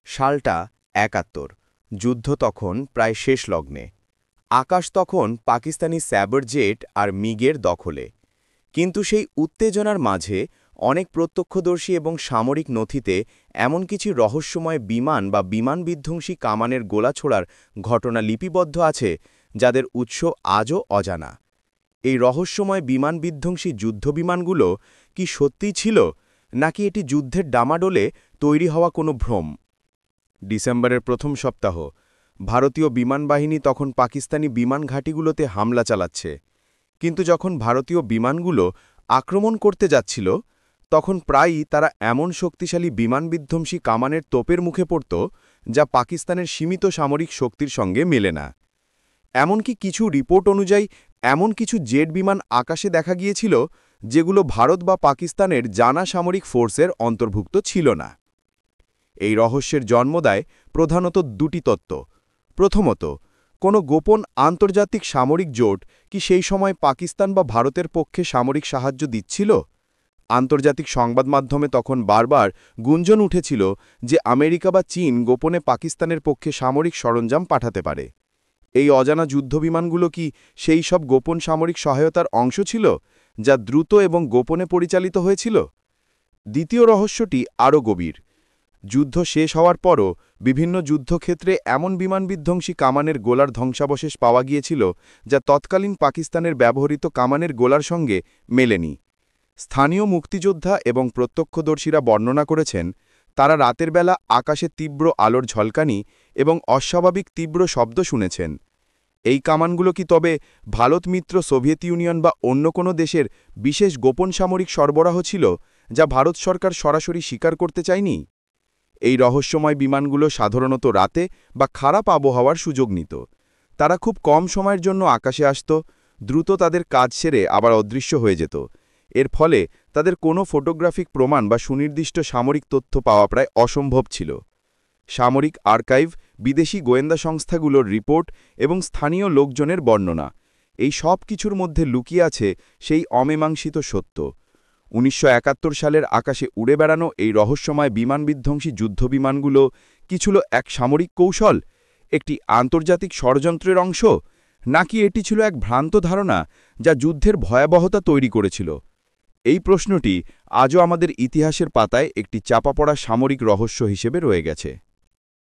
সালটা ৭১। যুদ্ধ তখন প্রায় শেষ লগ্নে। আকাশ তখন পাকিস্তানি স্যাবার জেট আর মিগের দখলে। কিন্তু সেই উত্তেজনার মাঝে অনেক প্রত্যক্ষদর্শী এবং সামরিক নথিতে এমন কিছু রহস্যময় বিমান বা বিমান-বিধ্বংসী কামানের গোলা ছোড়ার ঘটনা লিপিবদ্ধ আছে যাদের উৎস আজও অজানা। এই রহস্যময় বিমান-বিধ্বংসী যুদ্ধবিমানগুলো কি সত্যিই ছিল, নাকি এটি যুদ্ধের ডামাডোলে তৈরি হওয়া কোনো ভ্রম? ডিসেম্বরের প্রথম সপ্তাহ। ভারতীয় বিমানবাহিনী তখন পাকিস্তানি বিমান ঘাঁটিগুলোতে হামলা চালাচ্ছে। কিন্তু যখন ভারতীয় বিমানগুলো আক্রমণ করতে যাচ্ছিল, তখন প্রায়ই তারা এমন শক্তিশালী বিমান-বিধ্বংসী কামানের তোপের মুখে পড়ত যা পাকিস্তানের সীমিত সামরিক শক্তির সঙ্গে মেলে না। এমনকি কিছু রিপোর্ট অনুযায়ী এমন কিছু জেট বিমান আকাশে দেখা গিয়েছিল যেগুলো ভারত বা পাকিস্তানের জানা সামরিক ফোর্সের অন্তর্ভুক্ত ছিল না। এই রহস্যের জন্ম দেয় প্রধানত দুটি তত্ত্ব। প্রথমত, কোনো গোপন আন্তর্জাতিক সামরিক জোট কি সেই সময় পাকিস্তান বা ভারতের পক্ষে সামরিক সাহায্য দিচ্ছিল? আন্তর্জাতিক সংবাদ মাধ্যমে তখন বারবার গুঞ্জন উঠেছিল যে আমেরিকা বা চীন গোপনে পাকিস্তানের পক্ষে সামরিক সরঞ্জাম পাঠাতে পারে। এই অজানা যুদ্ধবিমানগুলো কি সেই সব গোপন সামরিক সহায়তার অংশ ছিল, যা দ্রুত এবং গোপনে পরিচালিত হয়েছিল? দ্বিতীয় রহস্যটি আরও গভীর। যুদ্ধ শেষ হওয়ার পরও বিভিন্ন যুদ্ধক্ষেত্রে এমন বিমান-বিধ্বংসী কামানের গোলার ধ্বংসাবশেষ পাওয়া গিয়েছিল যা তৎকালীন পাকিস্তানের ব্যবহৃত কামানের গোলার সঙ্গে মেলেনি। স্থানীয় মুক্তিযোদ্ধা এবং প্রত্যক্ষদর্শীরা বর্ণনা করেছেন, তারা রাতের বেলা আকাশে তীব্র আলোর ঝলকানি এবং অস্বাভাবিক তীব্র শব্দ শুনেছেন। এই কামানগুলো কি তবে ভারত মিত্র সোভিয়েত ইউনিয়ন বা অন্য কোনো দেশের বিশেষ গোপন সামরিক সরবরাহ ছিল, যা ভারত সরকার সরাসরি স্বীকার করতে চায়নি? এই রহস্যময় বিমানগুলো সাধারণত রাতে বা খারাপ আবহাওয়ার সুযোগ নিত। তারা খুব কম সময়ের জন্য আকাশে আসত, দ্রুত তাদের কাজ সেরে আবার অদৃশ্য হয়ে যেত। এর ফলে তাদের কোনো ফটোগ্রাফিক প্রমাণ বা সুনির্দিষ্ট সামরিক তথ্য পাওয়া প্রায় অসম্ভব ছিল। সামরিক আর্কাইভ, বিদেশি গোয়েন্দা সংস্থাগুলোর রিপোর্ট এবং স্থানীয় লোকজনের বর্ণনা, এই সব কিছুর মধ্যে লুকিয়ে আছে সেই অমীমাংসিত সত্য। ১৯৭১ সালের আকাশে উড়ে বেড়ানো এই রহস্যময় বিমান-বিধ্বংসী যুদ্ধবিমানগুলো কি ছিল এক সামরিক কৌশল, একটি আন্তর্জাতিক ষড়যন্ত্রের অংশ, নাকি এটি ছিল এক ভ্রান্ত ধারণা যা যুদ্ধের ভয়াবহতা তৈরি করেছিল? এই প্রশ্নটি আজও আমাদের ইতিহাসের পাতায় একটি চাপা পড়া সামরিক রহস্য হিসেবে রয়ে গেছে।